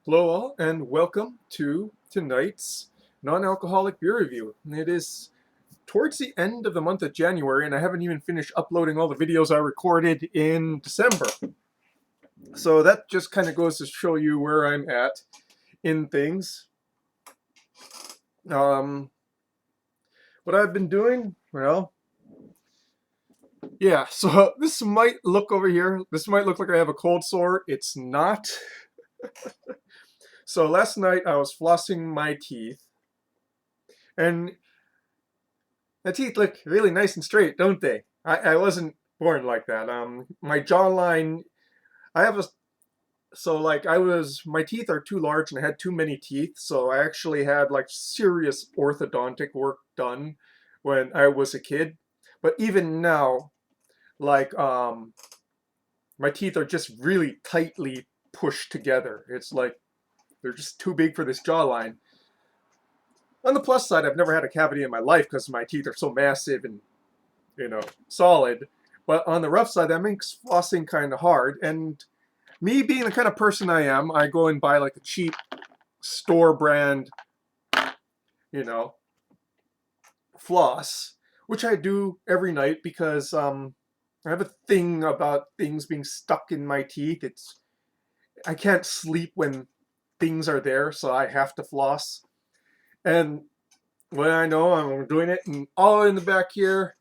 Hello all, and welcome to tonight's non-alcoholic beer review. It is towards the end of the month of January, and I haven't even finished uploading all the videos I recorded in December. So that just kind of goes to show you where I'm at in things. What I've been doing, well, yeah, so this might look over here, this might look like I have a cold sore. It's not. So last night I was flossing my teeth, and the teeth look really nice and straight, don't they? I wasn't born like that. My jawline, I have a, so like my teeth are too large and I had too many teeth, so I actually had like serious orthodontic work done when I was a kid. But even now, like, my teeth are just really tightly pushed together. It's like they're just too big for this jawline. On the plus side, I've never had a cavity in my life because my teeth are so massive and solid. But on the rough side, that makes flossing kind of hard. And me being the kind of person I am, I go and buy like a cheap store brand, you know, floss, which I do every night because I have a thing about things being stuck in my teeth. I can't sleep when things are there, so I have to floss. And when I know I'm doing it, and all in the back here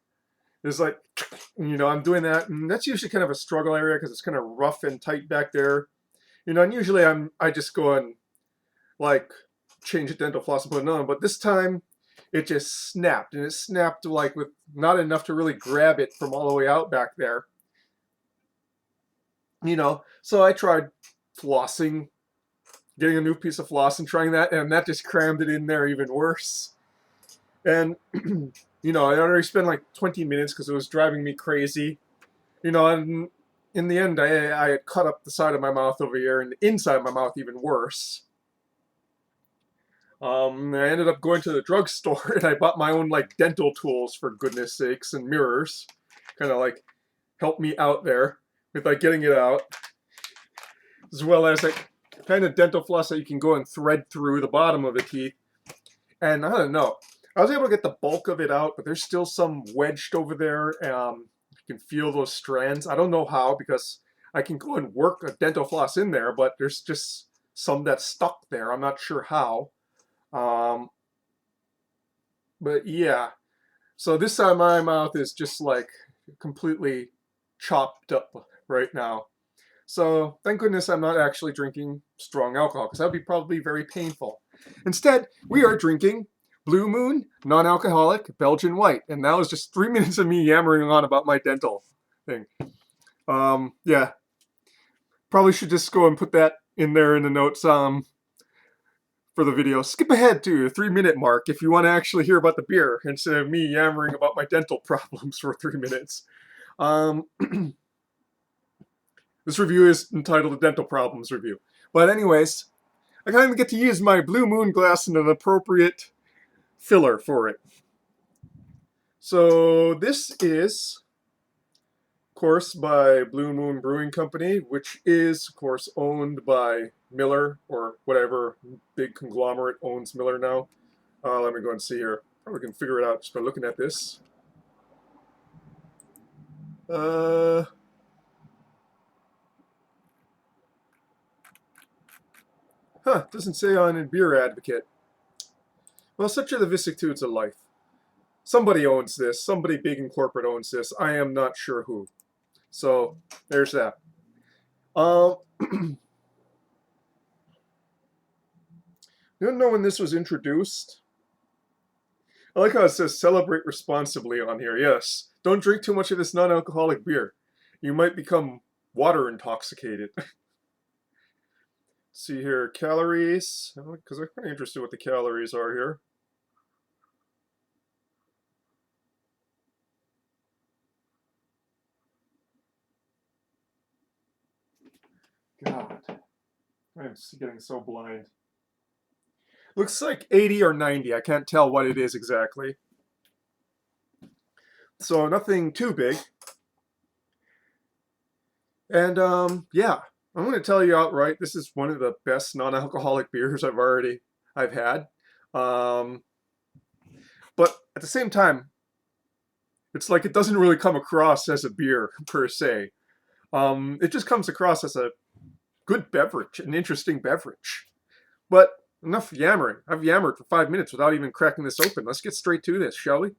is like, I'm doing that, and that's usually kind of a struggle area because it's kind of rough and tight back there. And usually I just go and like change the dental floss and put it on, but this time it just snapped, and it snapped like with not enough to really grab it from all the way out back there. So I tried flossing, getting a new piece of floss and trying that, and that just crammed it in there even worse. And I already spent like 20 minutes because it was driving me crazy. And in the end, I had cut up the side of my mouth over here, and the inside of my mouth even worse. I ended up going to the drugstore and I bought my own like dental tools, for goodness sakes, and mirrors, kind of like help me out there with like getting it out, as well as like kind of dental floss that you can go and thread through the bottom of the teeth. And I don't know, I was able to get the bulk of it out, but there's still some wedged over there. You can feel those strands. I don't know how, because I can go and work a dental floss in there, but there's just some that's stuck there. I'm not sure how. Um, but yeah, so this side of my mouth is just like completely chopped up right now. So thank goodness I'm not actually drinking strong alcohol, because that would be probably very painful. Instead, we are drinking Blue Moon non-alcoholic Belgian white, and that was just 3 minutes of me yammering on about my dental thing. Yeah, probably should just go and put that in there in the notes for the video. Skip ahead to the 3 minute mark if you want to actually hear about the beer instead of me yammering about my dental problems for 3 minutes. Um, this review is entitled the Dental Problems Review. But anyways, I kind of get to use my Blue Moon glass in an appropriate filler for it. So this is, of course, by Blue Moon Brewing Company, which is, of course, owned by Miller, or whatever big conglomerate owns Miller now. Let me go and see here. Probably can figure it out just by looking at this. Doesn't say on a beer advocate. Well, such are the vicissitudes of life. Somebody owns this. Somebody big and corporate owns this. I am not sure who. So there's that. You don't know when this was introduced? I like how it says celebrate responsibly on here. Yes. Don't drink too much of this non-alcoholic beer. You might become water intoxicated. See here, calories, because I'm kind of interested what the calories are here. God, I'm getting so blind. Looks like 80 or 90. I can't tell what it is exactly. So nothing too big. And yeah, I'm going to tell you outright, this is one of the best non-alcoholic beers I've had. Um, but at the same time, it's like it doesn't really come across as a beer per se. It just comes across as a good beverage, an interesting beverage. But enough yammering. I've yammered for 5 minutes without even cracking this open. Let's get straight to this, shall we?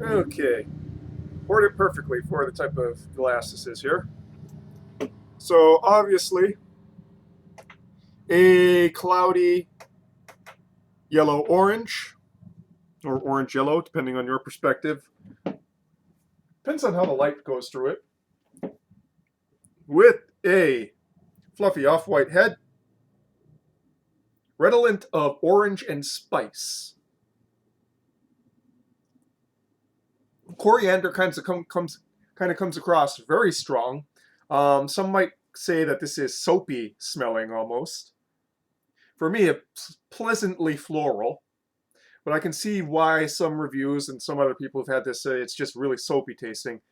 Okay. Poured it perfectly for the type of glass this is here. So obviously, a cloudy yellow-orange, or orange-yellow, depending on your perspective. Depends on how the light goes through it. With a fluffy off-white head, redolent of orange and spice. Coriander comes across very strong. Some might say that this is soapy smelling almost. For me, it's pleasantly floral, but I can see why some reviews and some other people have had this say it's just really soapy tasting.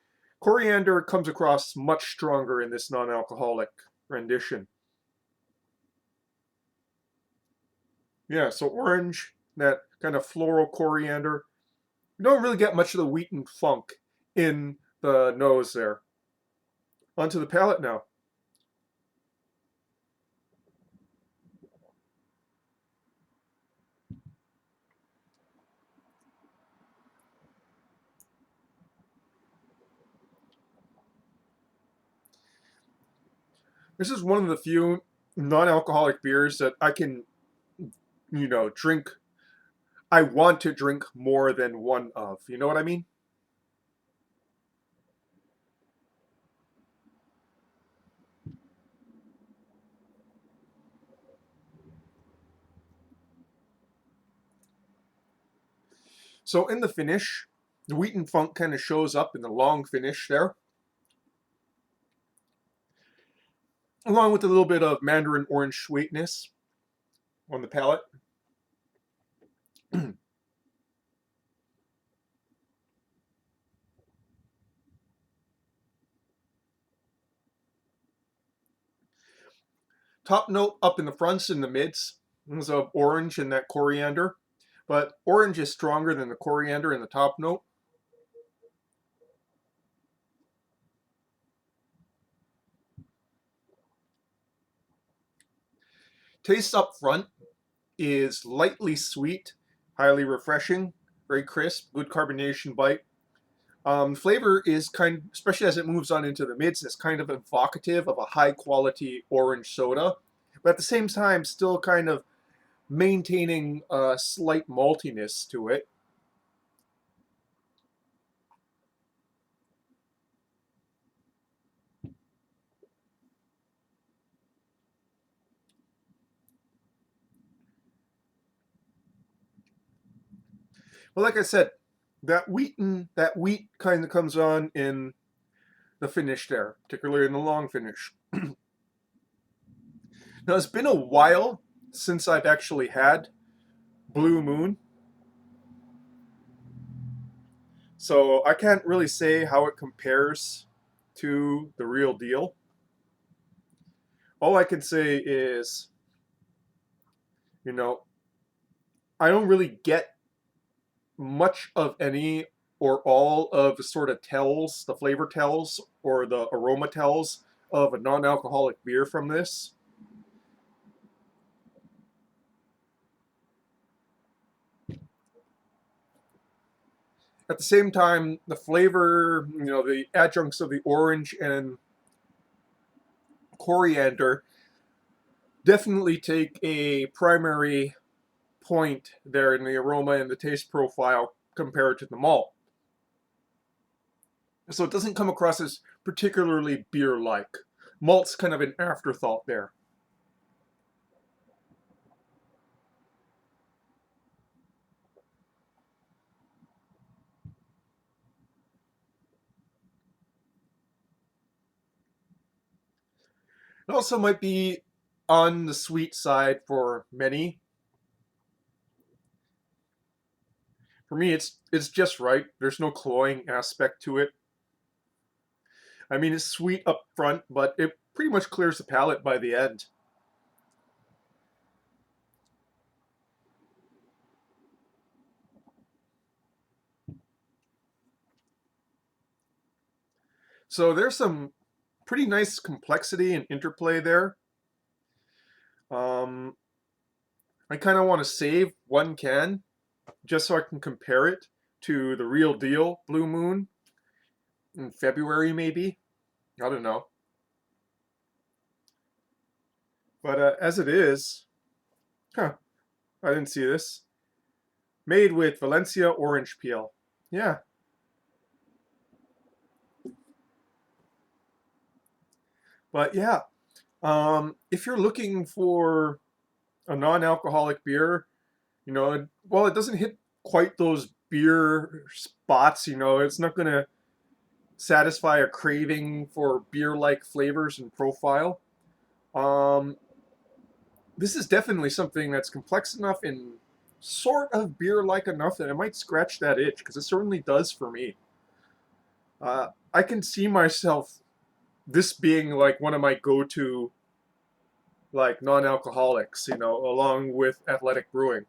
Coriander comes across much stronger in this non-alcoholic rendition. Yeah, so orange, that kind of floral coriander. You don't really get much of the wheat and funk in the nose there. Onto the palate now. This is one of the few non-alcoholic beers that I can, drink. I want to drink more than one of. You know what I mean? So in the finish, the wheat and funk kind of shows up in the long finish there, along with a little bit of mandarin orange sweetness on the palate. Top note up in the fronts and the mids is of orange and that coriander, but orange is stronger than the coriander in the top note. Taste up front is lightly sweet, highly refreshing, very crisp, good carbonation bite. Flavor is especially as it moves on into the mids, is kind of evocative of a high quality orange soda, but at the same time, still kind of maintaining a slight maltiness to it. Well, like I said, that wheat kind of comes on in the finish there, particularly in the long finish. Now, it's been a while since I've actually had Blue Moon, so I can't really say how it compares to the real deal. All I can say is, you know, I don't really get much of any or all of the sort of tells, the flavor tells or the aroma tells of a non-alcoholic beer from this. At the same time, the flavor, the adjuncts of the orange and coriander definitely take a primary point there in the aroma and the taste profile compared to the malt. So it doesn't come across as particularly beer-like. Malt's kind of an afterthought there. It also might be on the sweet side for many. For me, it's just right. There's no cloying aspect to it. I mean, it's sweet up front, but it pretty much clears the palate by the end. So there's some pretty nice complexity and interplay there. Um, I kind of want to save one can just so I can compare it to the real deal Blue Moon in February, maybe. I don't know. But as it is, huh, I didn't see this. Made with Valencia orange peel. Yeah. But yeah, if you're looking for a non-alcoholic beer, well, it doesn't hit quite those beer spots. It's not going to satisfy a craving for beer-like flavors and profile. Um, this is definitely something that's complex enough and sort of beer-like enough that it might scratch that itch, because it certainly does for me. I can see myself this being like one of my go-to like non-alcoholics, along with Athletic Brewing.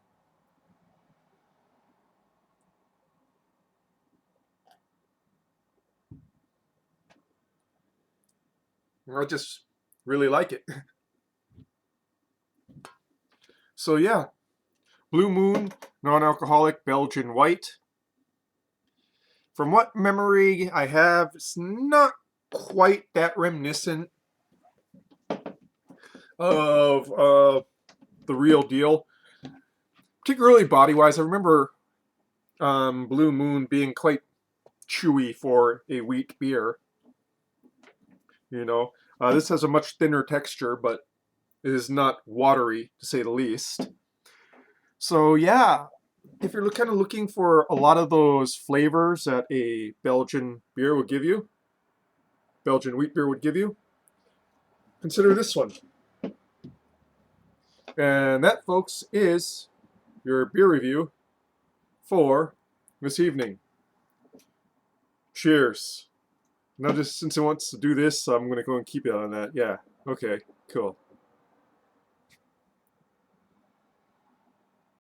I just really like it. So yeah, Blue Moon, non-alcoholic Belgian white. From what memory I have, it's not quite that reminiscent of the real deal. Particularly body-wise, I remember Blue Moon being quite chewy for a wheat beer. This has a much thinner texture, but it is not watery, to say the least. So yeah, if you're kind of looking for a lot of those flavors that a Belgian beer would give you, Belgian wheat beer would give you, consider this one. And that, folks, is your beer review for this evening. Cheers. Now, just since it wants to do this, I'm going to go and keep it on that. Yeah, okay, cool.